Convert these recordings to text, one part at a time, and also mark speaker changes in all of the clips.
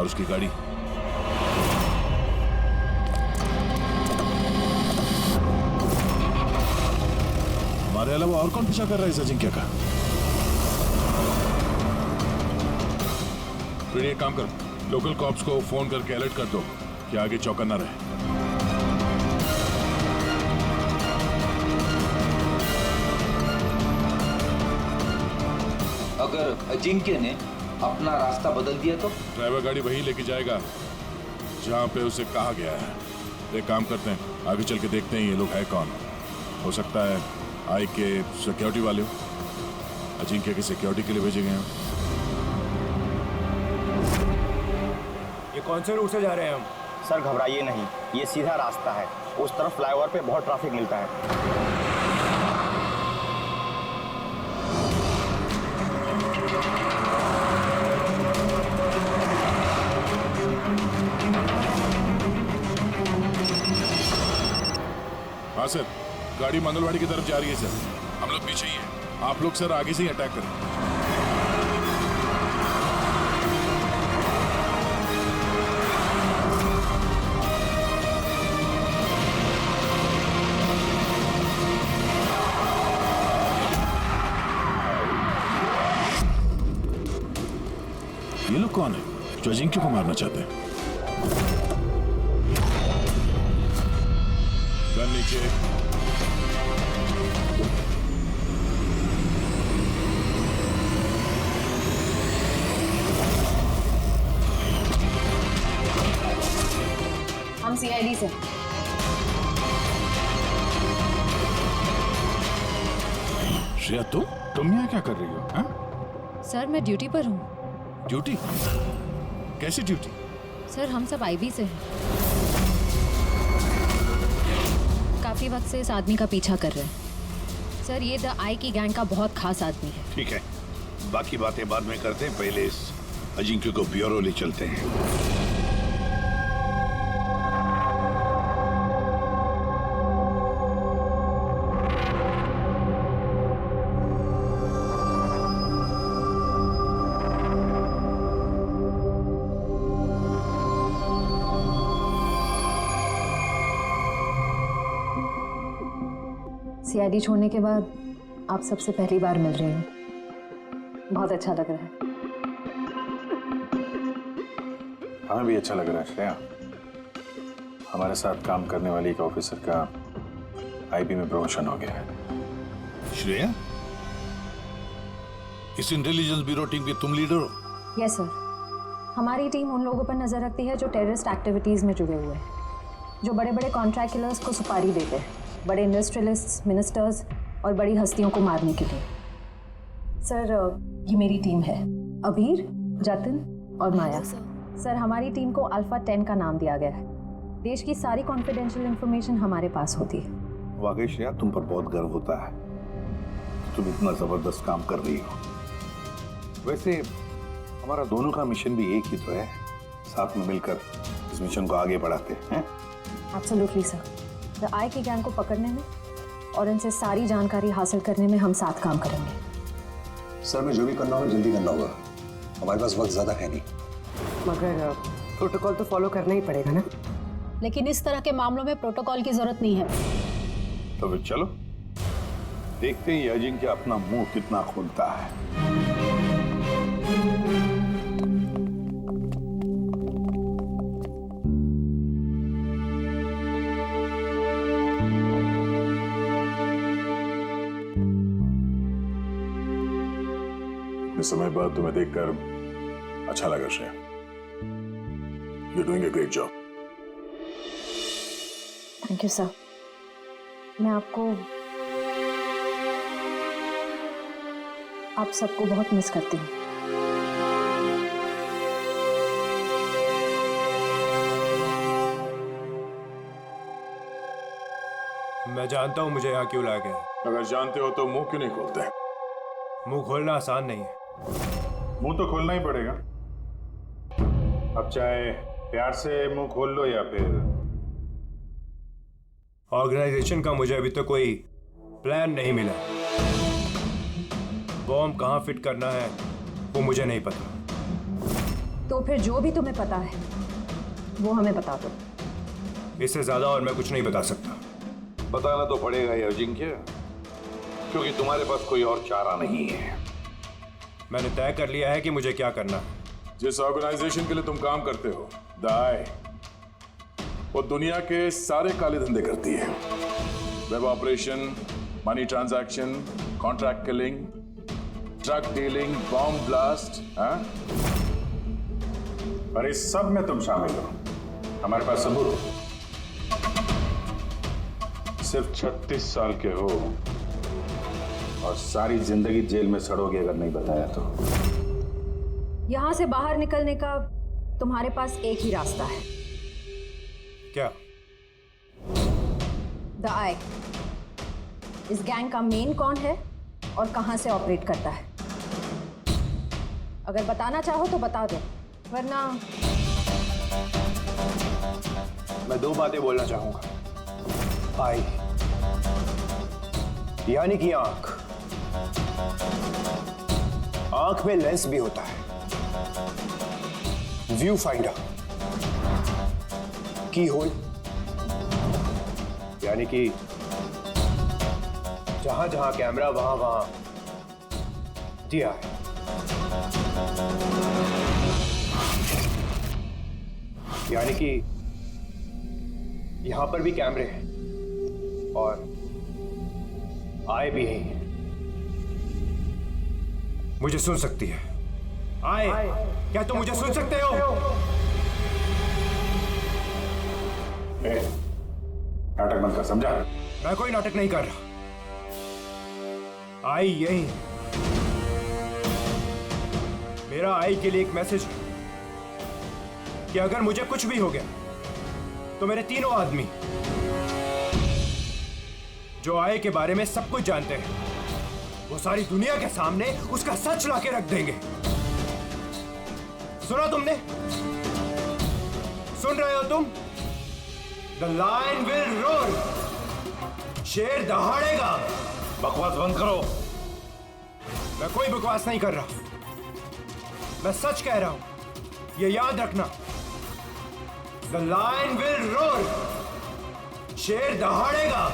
Speaker 1: और उसकी गाड़ी। हमारे अलावा और कौन पीछा कर रहा है इस अजिंक्य का? फिर एक काम करो, लोकल कॉप्स को फोन करके अलर्ट कर दो कि आगे चौकन्ना रहे।
Speaker 2: अगर अजिंक्य ने अपना रास्ता बदल दिया तो?
Speaker 1: ड्राइवर गाड़ी वहीं लेके जाएगा जहां पे उसे कहा गया है। एक काम करते हैं, आगे चल के देखते हैं ये लोग है कौन। हो सकता है आई के सिक्योरिटी वाले हो, अजिंक्य की सिक्योरिटी के लिए भेजे गए हैं।
Speaker 3: ये कौन से रूट से जा रहे हैं हम?
Speaker 4: सर घबराइए नहीं, ये सीधा रास्ता है। उस तरफ फ्लाईओवर पे बहुत ट्रैफिक मिलता है।
Speaker 1: हाँ सर, गाड़ी मंगलवाड़ी की तरफ जा रही है सर। हम लोग पीछे ही हैं। आप लोग सर आगे से ही अटैक करें। ये लोग कौन है जो अजिंक्य को मारना चाहते हैं? गन नीचे।
Speaker 5: हम सीआईडी से।
Speaker 1: श्रेया तुम यहाँ क्या कर रही हो? हाँ?
Speaker 5: सर मैं ड्यूटी पर हूँ।
Speaker 1: ड्यूटी? कैसी ड्यूटी?
Speaker 5: सर हम सब आईबी से हैं। काफी वक्त से इस आदमी का पीछा कर रहे हैं। सर ये द आई की गैंग का बहुत खास आदमी है।
Speaker 6: ठीक है, बाकी बातें बाद में करते हैं, पहले इस अजिंक्य को ब्यूरो ले चलते हैं।
Speaker 5: सीआईडी छोड़ने के बाद आप सबसे पहली बार मिल रही हूँ। बहुत अच्छा लग रहा है।
Speaker 7: हमें भी अच्छा लग रहा है श्रेया। हमारे साथ काम करने वाली एक ऑफिसर का आईबी में प्रमोशन हो गया है।
Speaker 6: श्रेया, इस इंटेलिजेंस ब्यूरो टीम के तुम लीडर हो?
Speaker 5: यस सर, हमारी टीम उन लोगों पर नजर रखती है जो टेररिस्ट एक्टिविटीज में जुड़े हुए हैं, जो बड़े बड़े कॉन्ट्रैक्ट किलर्स को सुपारी देते हैं, बड़े इंडस्ट्रियलिस्ट, मिनिस्टर्स और बड़ी हस्तियों को मारने के लिए। सर ये मेरी टीम है, अबीर, जतिन और माया। सर हमारी टीम को अल्फा 10 का नाम दिया गया है। देश की सारी कॉन्फिडेंशियल इंफॉर्मेशन हमारे पास होती है।
Speaker 6: वाकई श्रेया, तुम पर बहुत गर्व होता है, तुम इतना जबरदस्त काम कर रही हो। वैसे हमारा दोनों का मिशन भी एक ही तो है, साथ में मिलकर इस मिशन को आगे बढ़ाते हैं।
Speaker 5: एब्सोल्युटली सर, द आई की गैंग को पकड़ने में और इनसे सारी जानकारी हासिल करने में हम साथ काम करेंगे।
Speaker 8: सर मैं जो भी करना होगा जल्दी करना होगा, हमारे पास वक्त ज्यादा है नहीं।
Speaker 9: मगर प्रोटोकॉल तो फॉलो करना ही पड़ेगा ना।
Speaker 10: लेकिन इस तरह के मामलों में प्रोटोकॉल की जरूरत नहीं है।
Speaker 6: तो फिर चलो देखते हैं अजिंक्य अपना मुंह कितना खोलता है।
Speaker 1: समय बाद तुम्हें देखकर अच्छा लगा Shreya. You're doing a great job.
Speaker 5: Thank you sir. मैं आप सबको बहुत मिस करती हूँ।
Speaker 3: मैं जानता हूँ मुझे यहाँ क्यों लाया गया है।
Speaker 1: अगर जानते हो तो मुंह क्यों नहीं खोलते?
Speaker 3: मुंह खोलना आसान नहीं है।
Speaker 7: मुंह तो खोलना ही पड़ेगा। अब चाहे प्यार से मुंह खोल लो या फिर
Speaker 3: ऑर्गेनाइजेशन का मुझे अभी तक कोई प्लान नहीं मिला। बॉम्ब कहाँ फिट करना है वो मुझे नहीं पता।
Speaker 5: तो फिर जो भी तुम्हें पता है वो हमें बता दो।
Speaker 3: इससे ज्यादा और मैं कुछ नहीं बता सकता।
Speaker 6: बताना तो पड़ेगा ये अजिंक्य, क्योंकि तुम्हारे पास कोई और चारा नहीं है।
Speaker 3: मैंने तय कर लिया है कि मुझे क्या करना है।
Speaker 1: जिस ऑर्गेनाइजेशन के लिए तुम काम करते हो, द आई, वो दुनिया के सारे काले धंधे करती है। Web operation, money transaction, contract killing, drug dealing, bomb blast.
Speaker 7: पर इस सब में तुम शामिल हो। हमारे पास सबूत हो। सिर्फ 36 साल के हो और सारी जिंदगी जेल में सड़ोगे अगर नहीं बताया तो।
Speaker 5: यहां से बाहर निकलने का तुम्हारे पास एक ही रास्ता है।
Speaker 3: क्या?
Speaker 5: द आई। इस गैंग का मेन कौन है और कहां से ऑपरेट करता है? अगर बताना चाहो तो बता दो, वरना
Speaker 3: मैं 2 बातें बोलना चाहूंगा। आई यानी कि आंख। आंख में लेंस भी होता है, व्यू फाइंडर, की होल, यानी कि जहां जहां कैमरा वहां वहां दिया है। यानी कि यहां पर भी कैमरे हैं और आए भी हैं। मुझे सुन सकती है। आए, क्या तुम मुझे सुन सकते हो?
Speaker 7: नाटक बंद कर, समझा?
Speaker 3: मैं कोई नाटक नहीं कर रहा। आई यही है। मेरा आई के लिए एक मैसेज है कि अगर मुझे कुछ भी हो गया तो मेरे तीनों आदमी जो आई के बारे में सब कुछ जानते हैं, वो सारी दुनिया के सामने उसका सच लाके रख देंगे। सुना तुमने? सुन रहे हो तुम? The lion will roar. शेर दहाड़ेगा।
Speaker 6: बकवास बंद करो।
Speaker 3: मैं कोई बकवास नहीं कर रहा, मैं सच कह रहा हूं। ये याद रखना, द लायन विल रोर। शेर दहाड़ेगा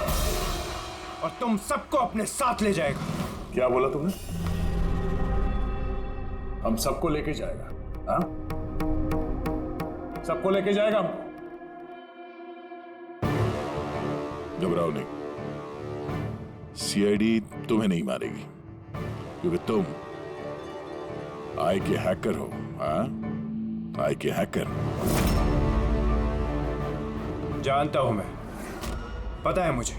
Speaker 3: और तुम सबको अपने साथ ले जाएगा।
Speaker 1: क्या बोला तुमने? हम सबको लेके जाएगा? हाँ, सबको लेके जाएगा हमको। घबराओ नहीं, सीआईडी तुम्हें नहीं मारेगी, क्योंकि तुम आई के हैकर हो। हाँ, आई के हैकर।
Speaker 3: जानता हूं मैं, पता है मुझे।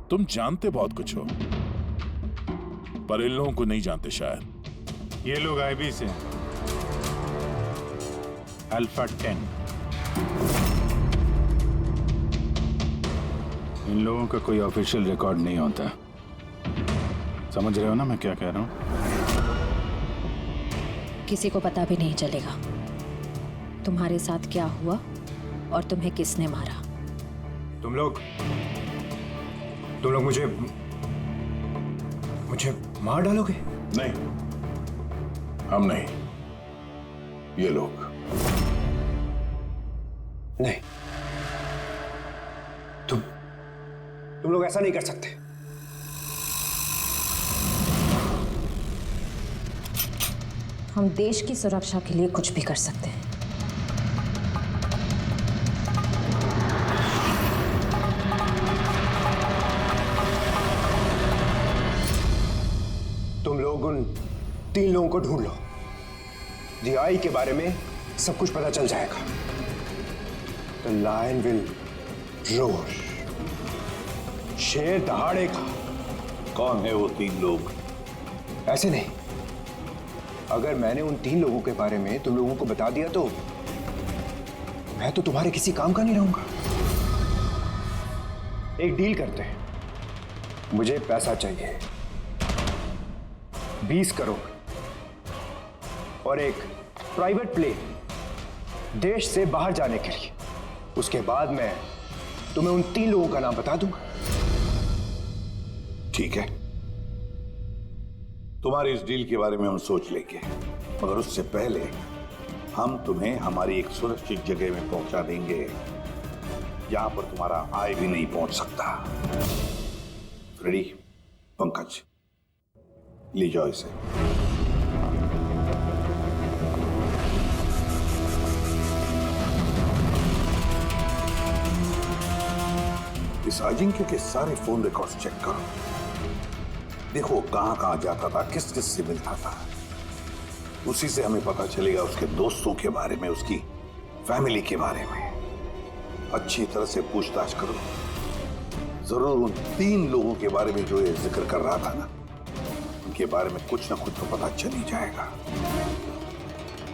Speaker 1: तुम जानते बहुत कुछ हो, पर इन लोगों को नहीं जानते शायद।
Speaker 7: ये लोग आईबी से हैं, अल्फा 10। इन लोगों का कोई ऑफिशियल रिकॉर्ड नहीं होता। समझ रहे हो ना मैं क्या कह रहा हूं?
Speaker 5: किसी को पता भी नहीं चलेगा तुम्हारे साथ क्या हुआ और तुम्हें किसने मारा।
Speaker 3: तुम लोग मुझे मार डालोगे?
Speaker 1: नहीं, हम नहीं, ये लोग।
Speaker 3: नहीं, तुम लोग ऐसा नहीं कर सकते।
Speaker 5: हम देश की सुरक्षा के लिए कुछ भी कर सकते हैं।
Speaker 3: तुम लोग उन 3 लोगों को ढूंढ लो। द आई के बारे में सब कुछ पता चल जाएगा। The lion will roar. शेर दहाड़ेगा।
Speaker 6: कौन है वो 3 लोग?
Speaker 3: ऐसे नहीं, अगर मैंने उन 3 लोगों के बारे में तुम लोगों को बता दिया तो मैं तो तुम्हारे किसी काम का नहीं रहूंगा। एक डील करते हैं। मुझे पैसा चाहिए 20 करोड़ और एक प्राइवेट प्लेन देश से बाहर जाने के लिए। उसके बाद मैं तुम्हें उन 3 लोगों का नाम बता दूंगा।
Speaker 6: ठीक है, तुम्हारी इस डील के बारे में हम सोच लेंगे। मगर उससे पहले हम तुम्हें हमारी एक सुरक्षित जगह में पहुंचा देंगे जहां पर तुम्हारा आई भी नहीं पहुंच सकता। रेडी? पंकज, ले जाओ इसे। इस अजिंक्य के सारे फोन रिकॉर्ड्स चेक करो। देखो कहां कहां जाता था, किस किस से मिलता था। उसी से हमें पता चलेगा उसके दोस्तों के बारे में, उसकी फैमिली के बारे में। अच्छी तरह से पूछताछ करो। जरूर उन 3 लोगों के बारे में जो ये जिक्र कर रहा था ना, उनके बारे में कुछ ना कुछ तो पता चल ही जाएगा।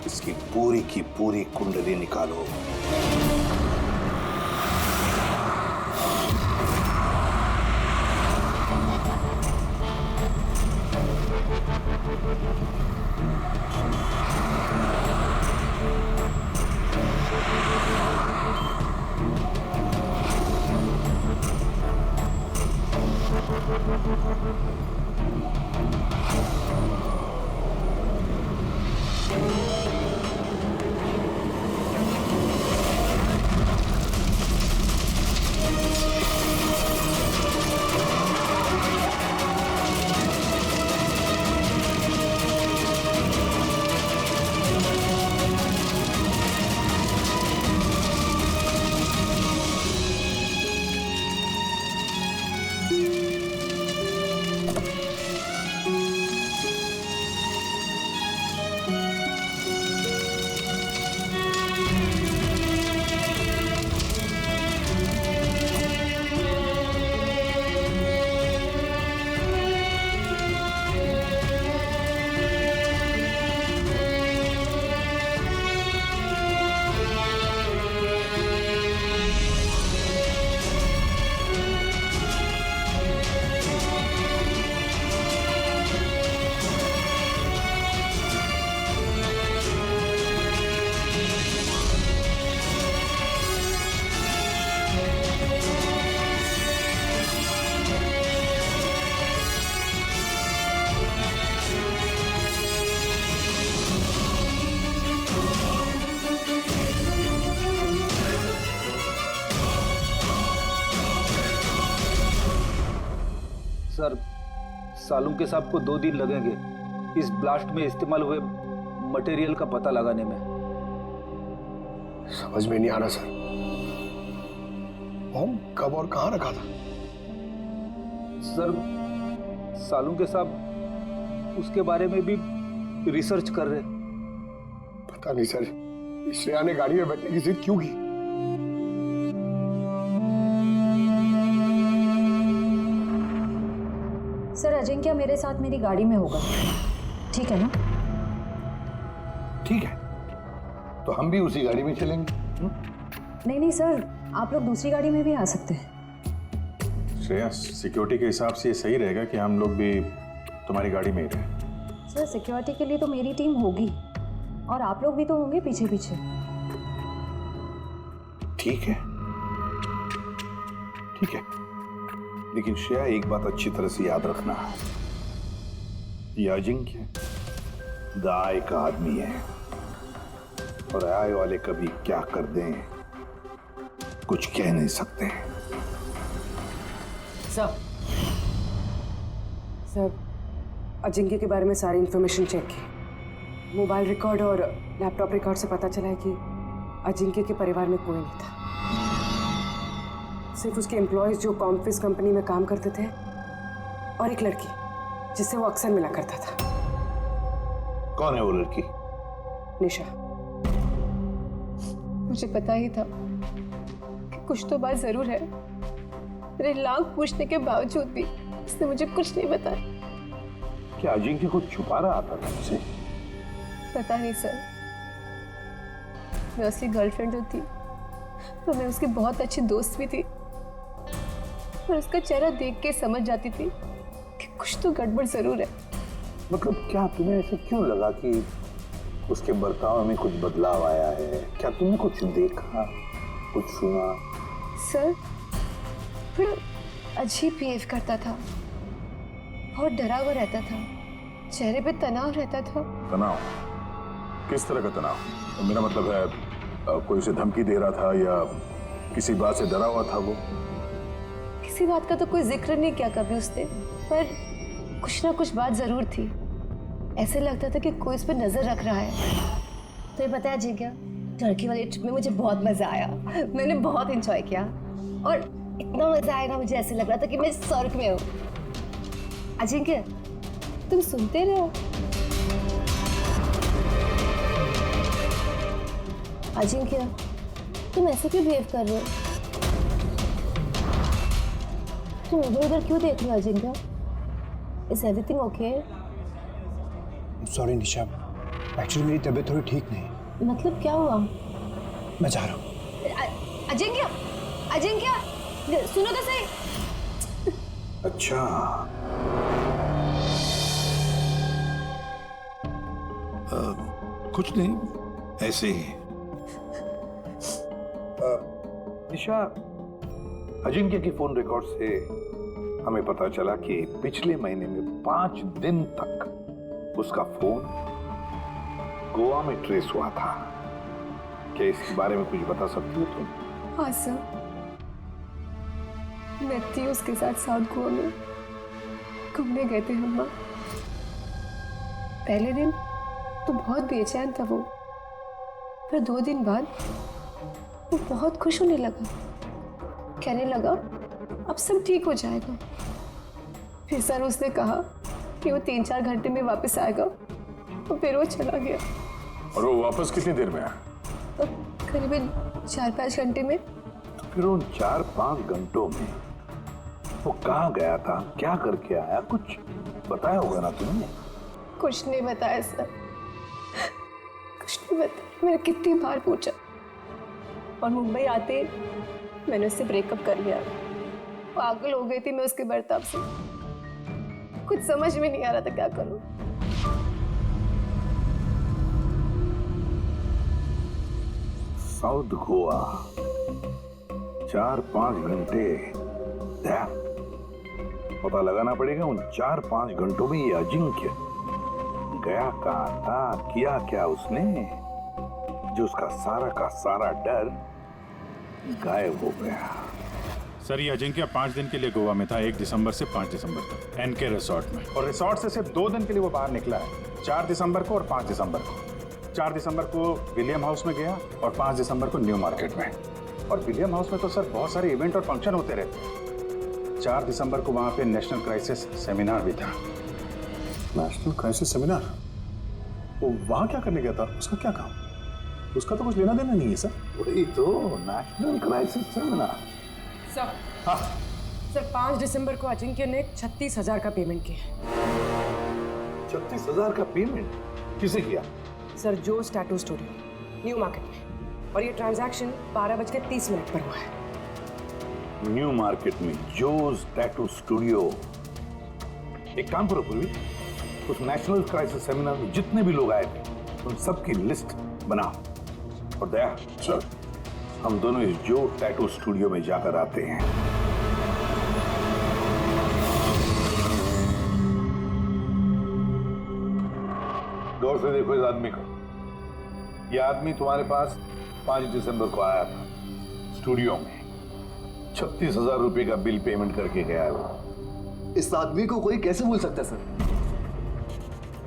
Speaker 6: इसकी पूरी की पूरी कुंडली निकालो।
Speaker 2: सर, सालुंके साहब को 2 दिन लगेंगे इस ब्लास्ट में इस्तेमाल हुए मटेरियल का पता लगाने में।
Speaker 8: समझ में नहीं आ रहा सर, बॉम्ब कब और कहां रखा था?
Speaker 2: सर, सालुंके साहब उसके बारे में भी रिसर्च कर रहे।
Speaker 8: पता नहीं सर, श्रेया ने गाड़ी में बैठने की जिद क्यों की?
Speaker 5: सर, अजिंक्य मेरे साथ मेरी गाड़ी में होगा, ठीक है ना?
Speaker 6: ठीक है, तो हम भी उसी गाड़ी में चलेंगे।
Speaker 5: नहीं नहीं सर, आप लोग दूसरी गाड़ी में भी आ सकते हैं।
Speaker 7: श्रेया, सिक्योरिटी के हिसाब से ये सही रहेगा कि हम लोग भी तुम्हारी गाड़ी में ही रहें।
Speaker 5: सर, सिक्योरिटी के लिए तो मेरी टीम होगी और आप लोग भी तो होंगे पीछे पीछे।
Speaker 6: ठीक है, ठीक है, लेकिन श्रेया एक बात अच्छी तरह से याद रखना, ये अजिंक्य दाई का आदमी है और आय वाले कभी क्या कर दें कुछ कह नहीं सकते।
Speaker 9: सर, अजिंक्य के बारे में सारी इंफॉर्मेशन चेक की। मोबाइल रिकॉर्ड और लैपटॉप रिकॉर्ड से पता चला है कि अजिंक्य के परिवार में कोई नहीं था। सिर्फ उसके एम्प्लॉयज जो कॉम्फिस कंपनी में काम करते थे और एक लड़की जिससे वो अक्सर मिला करता था।
Speaker 6: कौन है वो लड़की?
Speaker 9: निशा।
Speaker 11: मुझे पता ही था कि कुछ तो बात जरूर है। मेरे लाख पूछने के बावजूद भी उसने मुझे कुछ नहीं बताया।
Speaker 6: क्या अजिंक्य कुछ छुपा रहा था तुमसे?
Speaker 11: पता नहीं सर, मैं उसकी गर्लफ्रेंड जो थी तो मैं उसकी बहुत अच्छी दोस्त भी थी और उसका चेहरा देख के समझ जाती थी कि कुछ तो गड़बड़ जरूर है।
Speaker 6: मतलब क्या तुम्हें ऐसे क्यों लगा कि उसके बर्ताव में कुछ बदलाव आया है? क्या तुमने कुछ देखा, कुछ सुना?
Speaker 11: सर, थोड़ा अजीब बिहेव करता था, बहुत डरा हुआ रहता था, चेहरे पे तनाव रहता था।
Speaker 6: तनाव?
Speaker 1: किस तरह का तनाव? मेरा मतलब है कोई उसे धमकी दे रहा था या किसी बात से डरा हुआ था वो?
Speaker 11: किसी बात का तो कोई जिक्र नहीं किया कभी उसने, पर कुछ ना कुछ बात जरूर थी। ऐसे लगता था कि कोई उस पर नजर रख रहा है। तो ये पता है जी क्या, टर्की वाली ट्रिप में मुझे बहुत मजा आया। मैंने बहुत एंजॉय किया और इतना मजा आया ना, मुझे ऐसे लग रहा था कि मैं स्वर्ग में हूँ। अजिंक्य, तुम सुनते रहो। अजिंक्य, तुम ऐसे क्यों बिहेव कर रहे हो? तुम इधर उधर क्यों देख रहे हो Ajinkya? Is everything okay?
Speaker 8: Sorry Nisha, actually मेरी तबीयत थोड़ी ठीक नहीं।
Speaker 11: मतलब क्या हुआ?
Speaker 8: मैं जा रहा हूँ।
Speaker 11: अजिंक्य, अजिंक्य, सुनो तो सही।
Speaker 6: अच्छा, कुछ नहीं, ऐसे ही। निशा, अजिंक्य की फोन रिकॉर्ड से हमें पता चला कि पिछले महीने में 5 दिन तक उसका फोन गोवा में ट्रेस हुआ था। क्या इसके बारे में कुछ बता सकती हो तुम?
Speaker 11: हाँ सर, मैं थी उसके साथ साउथ गोवा में, घूमने गए थे हम। पहले दिन तो बहुत बेचैन था वो, पर 2 दिन बाद वो बहुत खुश होने लगा। कहने लगा अब सब ठीक हो जाएगा। फिर सर उसने कहा कि वो 3-4 घंटे में वापस आएगा और फिर वो चला गया।
Speaker 1: और वो वापस कितनी देर में आया?
Speaker 11: करीबन 4-5 घंटे में।
Speaker 6: तो फिर उन 4-5 घंटों में वो कहाँ गया था, क्या करके आया, कुछ बताया होगा ना तुमने?
Speaker 11: कुछ नहीं बताया सर, कुछ नहीं बताया। मैंने कितनी बार पूछा और मुंबई आते मैंने उससे ब्रेकअप कर लिया। पागल हो गई थी मैं उसके बर्ताव से, कुछ समझ में नहीं आ रहा था क्या करूं।
Speaker 6: साउथ गोवा 4-5 घंटे, पता लगाना पड़ेगा उन 4-5 घंटों में ये अजिंक्य गया कहाँ था, किया क्या उसने, जो उसका सारा का सारा डर गायब हो गया।
Speaker 7: सर, ये अजिंक्य 5 दिन के लिए गोवा में था, 1 दिसंबर से 5 दिसंबर तक एनके रिसोर्ट में। और रिसोर्ट से सिर्फ 2 दिन के लिए वो बाहर निकला है, 4 दिसंबर को और 5 दिसंबर को। 4 दिसंबर को विलियम हाउस में गया और 5 दिसंबर को न्यू मार्केट में। और विलियम हाउस में तो सर बहुत सारे इवेंट और फंक्शन होते रहते हैं। 4 दिसंबर को वहाँ पे नेशनल क्राइसिस सेमिनार भी था।
Speaker 12: National crisis seminar? वो वहाँ क्या करने गया था? उसका क्या काम? उसका तो कुछ लेना देना नहीं है सर।
Speaker 6: वही तो, नेशनल क्राइसिस सेमिनार।
Speaker 9: सर,
Speaker 12: हाँ
Speaker 9: सर 5 दिसंबर को अजिंक्य ने 36,000 का पेमेंट किया।
Speaker 6: 36,000 का पेमेंट किसे किया?
Speaker 9: सर जोस टैटू स्टूडियो, न्यू मार्केट में। और ये ट्रांजैक्शन 12:30 पर हुआ है।
Speaker 6: न्यू मार्केट में जोस टैटू स्टूडियो। एक काम करो पूर्वी, उस नेशनल क्राइसिस सेमिनार में जितने भी लोग आए थे उन सबकी लिस्ट बनाओ। और दया सर, हम दोनों इस जो टैटू स्टूडियो में जाकर आते हैं। गौर से देखो इस आदमी को। यह आदमी तुम्हारे पास 5 दिसंबर को आया था स्टूडियो में, 36,000 रुपए का बिल पेमेंट करके गया है वो।
Speaker 13: इस आदमी को कोई कैसे भूल सकता है सर?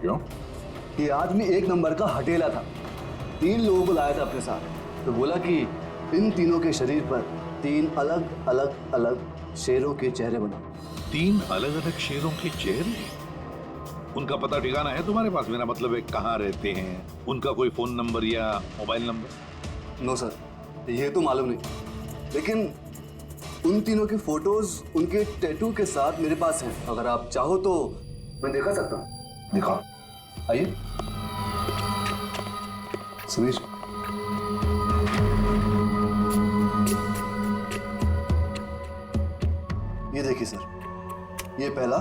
Speaker 6: क्यों?
Speaker 13: ये आदमी 1 नंबर का हटेला था। 3 लोगों को लाया था अपने साथ, तो बोला कि इन तीनों के शरीर पर 3 अलग अलग अलग शेरों के चेहरे बनाओ।
Speaker 6: 3 अलग अलग शेरों के चेहरे? उनका पता ठिकाना है तुम्हारे पास? मेरा मतलब है कहाँ रहते हैं, उनका कोई फोन नंबर या मोबाइल नंबर?
Speaker 13: नो सर, ये तो मालूम नहीं, लेकिन उन तीनों की फोटोज उनके टैटू के साथ मेरे पास हैं। अगर आप चाहो तो मैं दिखा सकता हूँ।
Speaker 6: दिखाओ,
Speaker 13: आइए। सुनीश, ये देखिए सर, ये पहला,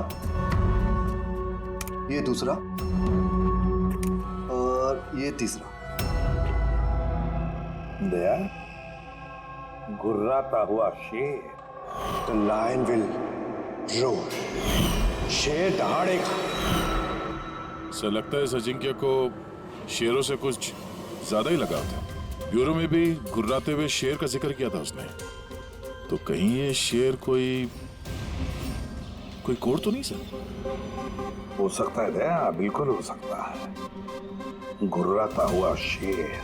Speaker 13: ये दूसरा और ये तीसरा।
Speaker 6: दया, गुर्राता हुआ शेर।
Speaker 8: The lion will roar. शेर दहाड़ेगा।
Speaker 1: सर, लगता है इस अजिंक्य को शेरों से कुछ ज्यादा ही लगाव था। ब्यूरो में भी घुर्राते हुए शेर का जिक्र किया था उसने। तो कहीं ये शेर कोई कोड तो नहीं सर?
Speaker 6: हो सकता है दया, बिल्कुल हो सकता है। घुर्राता हुआ शेर,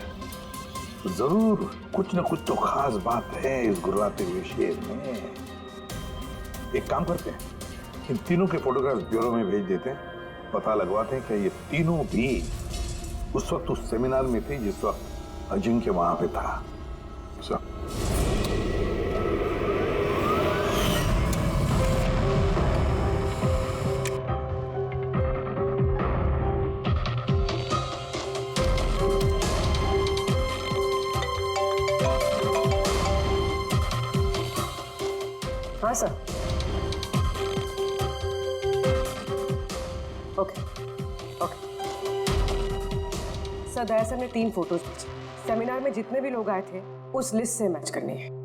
Speaker 6: जरूर कुछ न कुछ तो खास बात है इस घुर्राते हुए शेर में। एक काम करते हैं, इन तीनों के फोटोग्राफ्स ब्यूरो में भेज देते हैं, पता लगवाते हैं कि ये तीनों भी उस वक्त उस सेमिनार में थे जिस वक्त अजिंक्य वहां पे था।
Speaker 9: हाँ सर। ओके ओके सर, दया सर ने 3 फोटोज भेजे। सेमिनार में जितने भी लोग आए थे उस लिस्ट से मैच करनी है।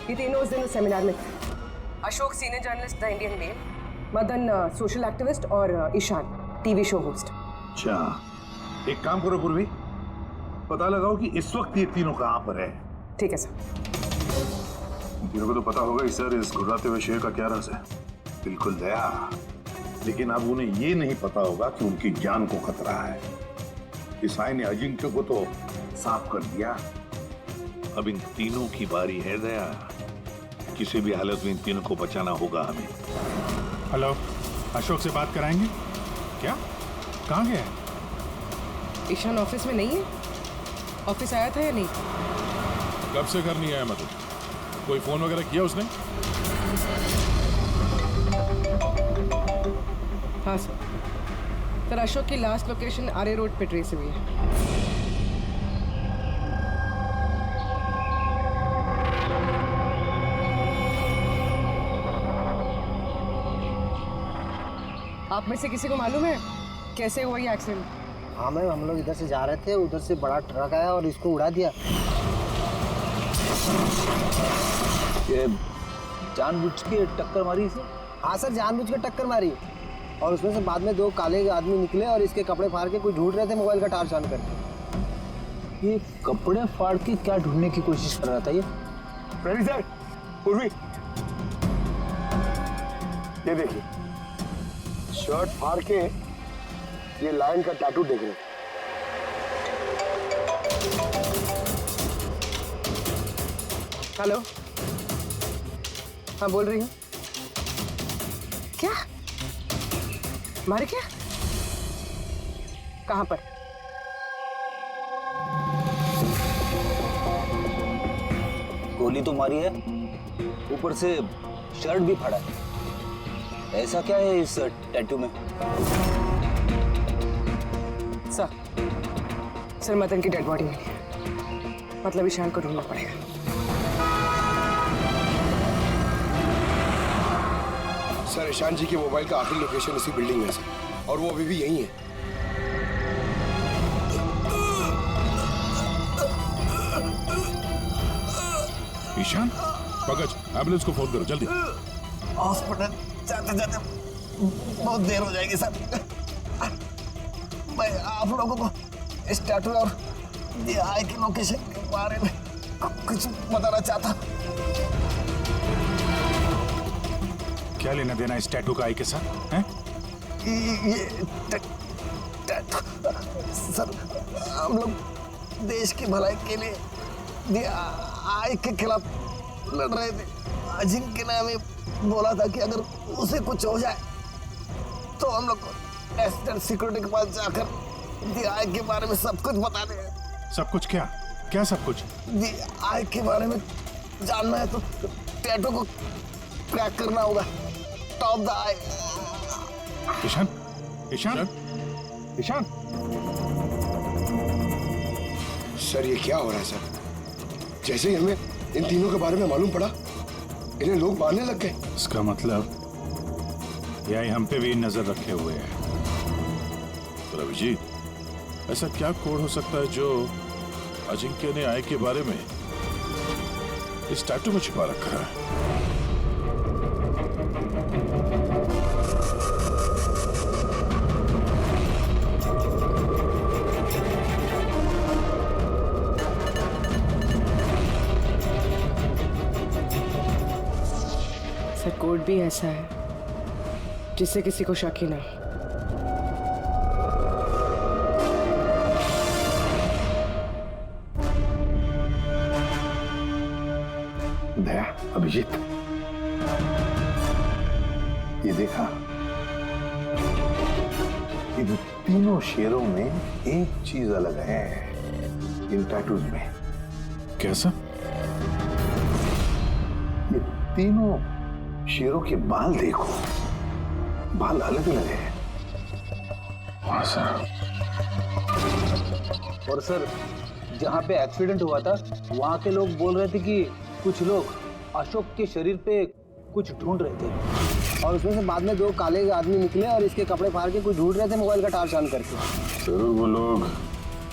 Speaker 9: ये तीनों उस दिन उस सेमिनार में थे। Ashok senior journalist the Indian Mail, Madan social activist और ईशान टीवी शो होस्ट।
Speaker 6: अच्छा, एक काम करो पूर्वी, पता लगाओ कि इस वक्त ये तीनों कहां पर है।
Speaker 9: ठीक है सर।
Speaker 6: तीनों को तो पता होगा ही सर इस घुर्राते हुए शेर का क्या राज है। बिल्कुल दया, लेकिन अब उन्हें ये नहीं पता होगा कि उनकी जान को खतरा है। ईसाई ने अजिंक्य को तो साफ कर दिया, अब इन तीनों की बारी है दया। किसी भी हालत में इन तीनों को बचाना होगा हमें।
Speaker 7: हेलो, अशोक से बात कराएंगे क्या? कहाँ गया है?
Speaker 9: ईशान ऑफिस में नहीं है? ऑफिस आया था या नहीं?
Speaker 1: कब से घर नहीं आया? मतलब कोई फोन वगैरह किया उसने?
Speaker 9: हाँ सर, अशोक की लास्ट लोकेशन आरे रोड पे ट्रेस हुई है। आप में से किसी को मालूम है कैसे हुआ ये एक्सीडेंट?
Speaker 14: हाँ मैम, हम लोग इधर से जा रहे थे, उधर से बड़ा ट्रक आया और इसको उड़ा दिया।
Speaker 2: ये जानबूझ के टक्कर मारी इसे?
Speaker 14: हाँ सर, जानबूझ के टक्कर मारी। और उसमें से बाद में 2 काले आदमी निकले और इसके कपड़े फाड़ के कुछ ढूंढ रहे थे मोबाइल का टार्च ऑन करके।
Speaker 2: ये कपड़े फाड़ के क्या ढूंढने की कोशिश कर रहा था ये?
Speaker 12: सर, पूर्वी ये देखिए, शर्ट फाड़ के ये लायन का टैटू देख रहे।
Speaker 9: हेलो, हाँ बोल रही हूँ। क्या मारे? क्या? कहाँ पर?
Speaker 2: गोली तो मारी है, ऊपर से शर्ट भी फाड़ा है। ऐसा क्या है इस टैटू में?
Speaker 9: सर मदन की डेड बॉडी मिली है, मतलब ईशान को ढूंढना पड़ेगा।
Speaker 12: सर, ईशान जी के मोबाइल का आखिरी लोकेशन इसी बिल्डिंग में है और वो अभी भी यहीं है।
Speaker 1: ईशान, पंकज, एम्बुलेंस को फोन करो जल्दी।
Speaker 14: हॉस्पिटल जाते जाते बहुत देर हो जाएगी सर। मैं आप लोगों को इस टैटू और ये आई की लोकेशन के बारे में कुछ बताना चाहता।
Speaker 7: क्या लेना देना इस टैटू का आई के साथ हैं?
Speaker 14: ये टैटू सर, हम लोग देश की भलाई के लिए आई के खिलाफ लड़ रहे थे। अजिंक्य ने हमें बोला था कि अगर उसे कुछ हो जाए तो हम लोग एस्टेट सिक्योरिटी के पास जाकर आई के बारे में सब कुछ बता दें।
Speaker 7: सब कुछ? क्या क्या सब कुछ?
Speaker 14: आई के बारे में जानना है तो टैटू को क्रैक करना होगा। Top the eye.
Speaker 7: Ishan, Ishan,
Speaker 12: Ishan,
Speaker 14: sir ये क्या हो रहा है सर? जैसे ही हमें इन तीनों के बारे में मालूम पड़ा, इन्हें लोग मारने लग गए।
Speaker 7: इसका मतलब यही हम पे भी नजर रखे हुए है।
Speaker 1: तो अभिजीत, ऐसा क्या कोड हो सकता है जो अजिंक्य ने आई के बारे में इस टैटू में छिपा रखा है?
Speaker 9: सर कोड भी ऐसा है जिससे किसी को शक ही ना।
Speaker 6: दया, अभिजीत, ये देखा, इन तीनों शेरों में एक चीज अलग है इन टैटूज में।
Speaker 7: कैसा?
Speaker 6: ये तीनों शेरों के बाल देखो, बाल अलग अलग है।
Speaker 2: और सर, जहाँ पे एक्सीडेंट हुआ था वहाँ के लोग बोल रहे थे कि कुछ लोग अशोक के शरीर पे कुछ ढूंढ रहे थे,
Speaker 13: और उसमें से बाद में दो काले आदमी निकले और इसके कपड़े फाड़ के कुछ ढूंढ रहे थे मोबाइल का टार्च ऑन करके।
Speaker 6: जरूर वो लोग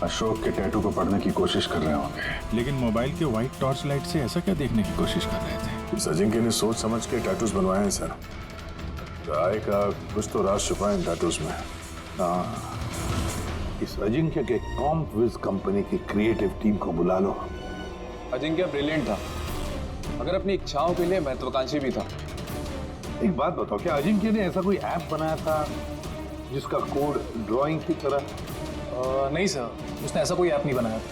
Speaker 6: अशोक के टैटू को पढ़ने की कोशिश कर रहे होंगे।
Speaker 7: लेकिन मोबाइल के व्हाइट टॉर्च लाइट से ऐसा क्या देखने की कोशिश कर रहे थे?
Speaker 6: इस अजिंक्य ने सोच समझ के टैटूज बनवाए हैं सर। राय का कुछ तो राज छुपा है इन टैटूज में। हाँ, इस अजिंक्य के कॉम्पविज कंपनी की क्रिएटिव टीम को बुला लो।
Speaker 15: अजिंक्य ब्रिलियंट था, मगर अपनी इच्छाओं के लिए महत्वाकांक्षी भी था।
Speaker 6: एक बात बताओ, क्या अजिंक्य ने ऐसा कोई ऐप बनाया था जिसका कोड ड्राइंग की तरह?
Speaker 15: नहीं सर, उसने ऐसा कोई ऐप नहीं बनाया था,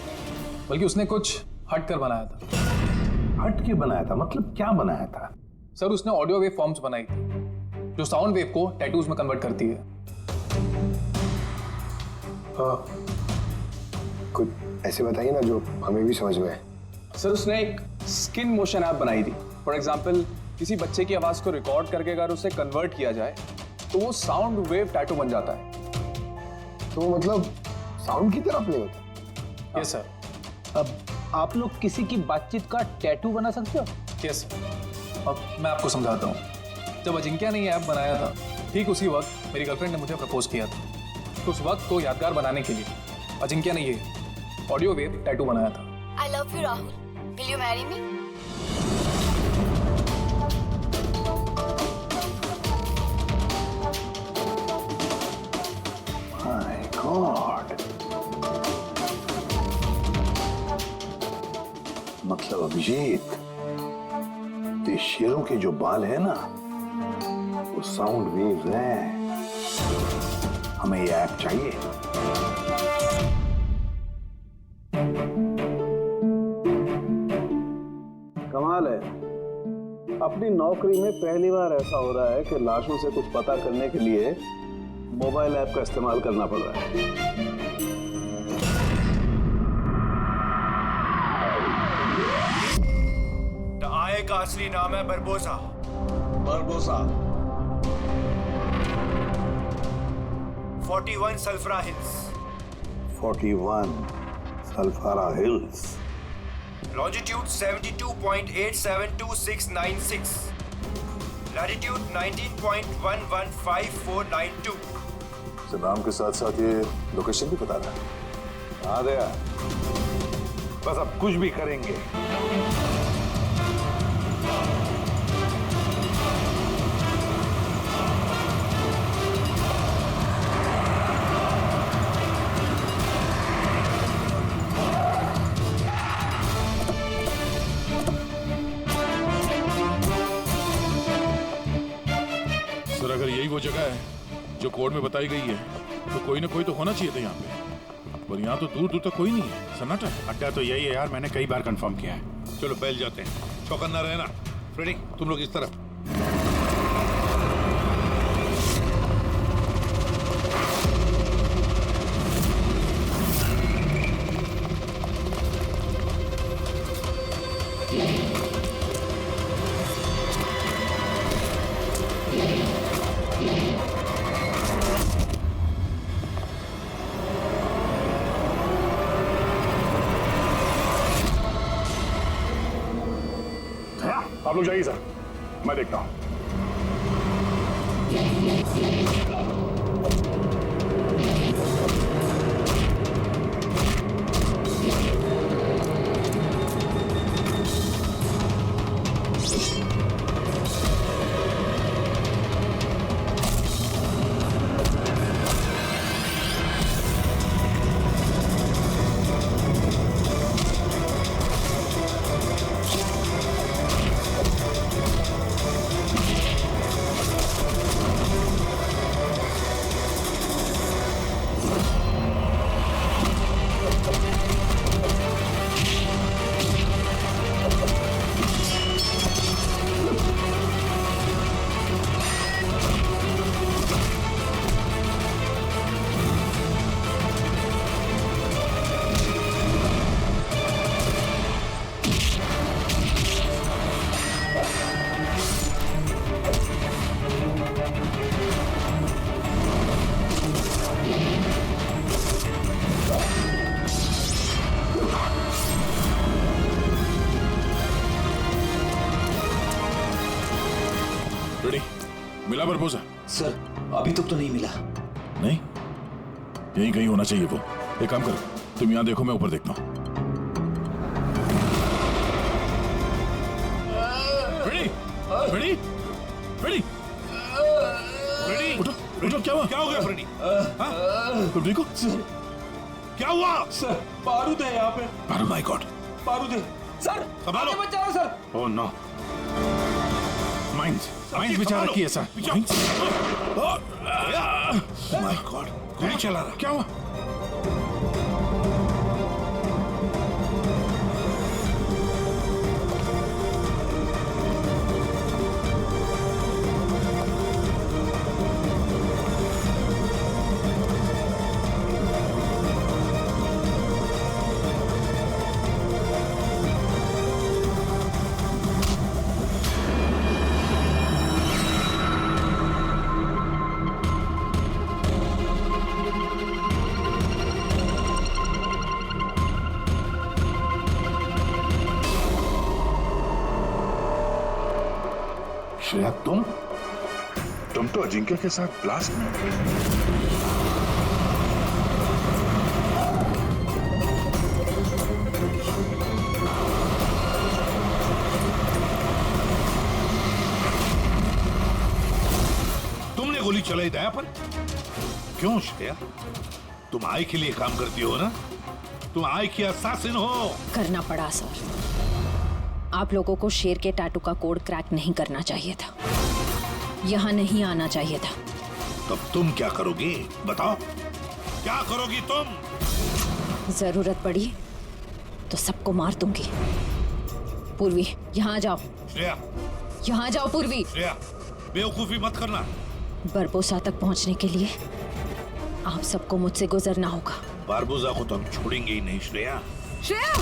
Speaker 15: बल्कि उसने कुछ हट कर बनाया था।
Speaker 6: हट के बनाया था? मतलब क्या बनाया था?
Speaker 15: सर, उसने ऑडियो वेव फॉर्म्स बनाई थी जो साउंड वेव को टैटूज में कन्वर्ट करती है।
Speaker 14: कुछ ऐसे बताइए ना जो हमें भी समझ में आए।
Speaker 15: सर, उसने एक स्किन मोशन ऐप बनाई थी। फॉर एग्जाम्पल, किसी बच्चे की आवाज को रिकॉर्ड करके अगर उसे कन्वर्ट किया जाए तो वो साउंड वेव टैटू बन जाता है।
Speaker 14: तो मतलब साउंड की तरह प्ले होता है?
Speaker 15: Yes sir.
Speaker 2: अब आप लोग किसी की बातचीत का टैटू बना सकते हो?
Speaker 15: Yes sir. अब मैं आपको समझाता हूँ। जब अजिंक्य ने ये ऐप बनाया था, ठीक उसी वक्त मेरी गर्लफ्रेंड ने मुझे प्रपोज किया था। तो उस वक्त को यादगार बनाने के लिए अजिंक्य ने ये ऑडियो वेव टैटू बनाया था।
Speaker 16: I love you, Rahul. Will you marry me?
Speaker 6: My God. मतलब अभिजीत, ये शेरों के जो बाल है ना, वो साउंड वेव्स हैं। हमें ये ऐप चाहिए।
Speaker 13: कमाल है, अपनी नौकरी में पहली बार ऐसा हो रहा है कि लाशों से कुछ पता करने के लिए मोबाइल ऐप का इस्तेमाल करना पड़ रहा है।
Speaker 3: आय का असली नाम है बरबोसा। बरबोसा 41 सल्फरा हिल्स।
Speaker 6: 41 सल्फारा हिल्स।
Speaker 3: Longitude 72.872696, latitude 19.115492।
Speaker 6: नाम के साथ साथ ये लोकेशन भी बता रहा है। आ गया, बस अब कुछ भी करेंगे।
Speaker 1: अगर यही वो जगह है जो कोड में बताई गई है, तो कोई ना कोई तो होना चाहिए था यहाँ पे, पर यहाँ तो दूर दूर तक कोई नहीं है। सन्नाटा है।
Speaker 7: अड्डा तो यही है यार, मैंने कई बार कंफर्म किया है।
Speaker 6: चलो पहले जाते हैं, चौकन्ना रहना। फ्रेडी, तुम लोग इस तरफ।
Speaker 7: आप लोग जाइए सर, मैं देखता हूं।
Speaker 1: मिला प्रपोजल?
Speaker 13: सर अभी तक तो नहीं मिला।
Speaker 1: नहीं, यहीं कहीं होना चाहिए वो। एक काम करो, तुम यहां देखो, मैं ऊपर देखता हूं। फ्रेडी, फ्रेडी, फ्रेडी, उठो, उठो। क्या हुआ?
Speaker 17: क्या हो गया फ्रेडी?
Speaker 1: तुम ठीक हो?
Speaker 17: क्या हुआ?
Speaker 14: सर बारूद है यहाँ पे।
Speaker 1: बारूद? माय गॉड,
Speaker 14: बारूद है सर।
Speaker 17: संभालो।
Speaker 14: बचाओ सर।
Speaker 7: ओह नो, माइंस बेचारा की ऐसा।
Speaker 1: माय गॉड,
Speaker 17: गोली चला रहा।
Speaker 1: क्या हुआ?
Speaker 6: श्रेया, तुम तो अजिंक्य के साथ ब्लास्ट में।
Speaker 17: तुमने गोली चलाई दया पर? क्यों श्रेया? तुम आई के लिए काम करती हो ना? तुम आई की असैसिन हो।
Speaker 5: करना पड़ा सर। आप लोगों को शेर के टैटू का कोड क्रैक नहीं करना चाहिए था, यहाँ नहीं आना चाहिए था।
Speaker 17: तब तुम क्या करोगी? बताओ, क्या करोगी तुम?
Speaker 5: जरूरत पड़ी तो सबको मार दूंगी। पूर्वी, यहाँ जाओ।
Speaker 17: श्रेया,
Speaker 5: यहाँ जाओ पूर्वी।
Speaker 17: श्रेया, बेवकूफी मत करना।
Speaker 5: बरबोसा तक पहुंचने के लिए आप सबको मुझसे गुजरना होगा।
Speaker 17: बारबोसा को तो हम छोड़ेंगे ही नहीं श्रेया।
Speaker 9: श्रेया!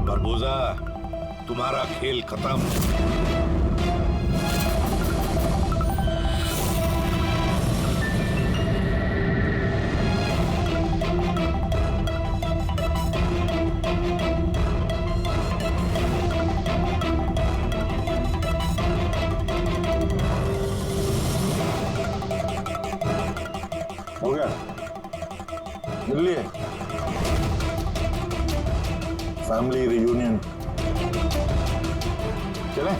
Speaker 17: बारबोसा, तुम्हारा खेल खत्म।
Speaker 6: हो गया, मिल लिए फैमिली रियूनियन।
Speaker 7: चले,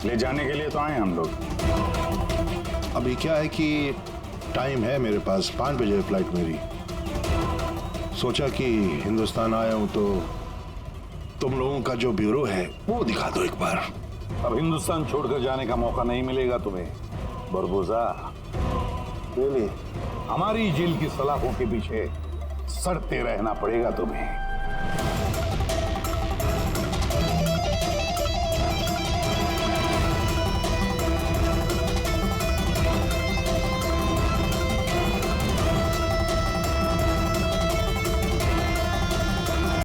Speaker 7: ले जाने के लिए तो आए हम लोग।
Speaker 8: अभी क्या है कि टाइम है मेरे पास, 5 बजे फ्लाइट मेरी।
Speaker 6: सोचा कि हिंदुस्तान आया हूं तो तुम लोगों का जो ब्यूरो है वो दिखा दो एक बार।
Speaker 12: अब हिंदुस्तान छोड़कर जाने का मौका नहीं मिलेगा तुम्हें बरगुजा। हमारी जेल की सलाखों के पीछे सड़ते रहना पड़ेगा तुम्हें।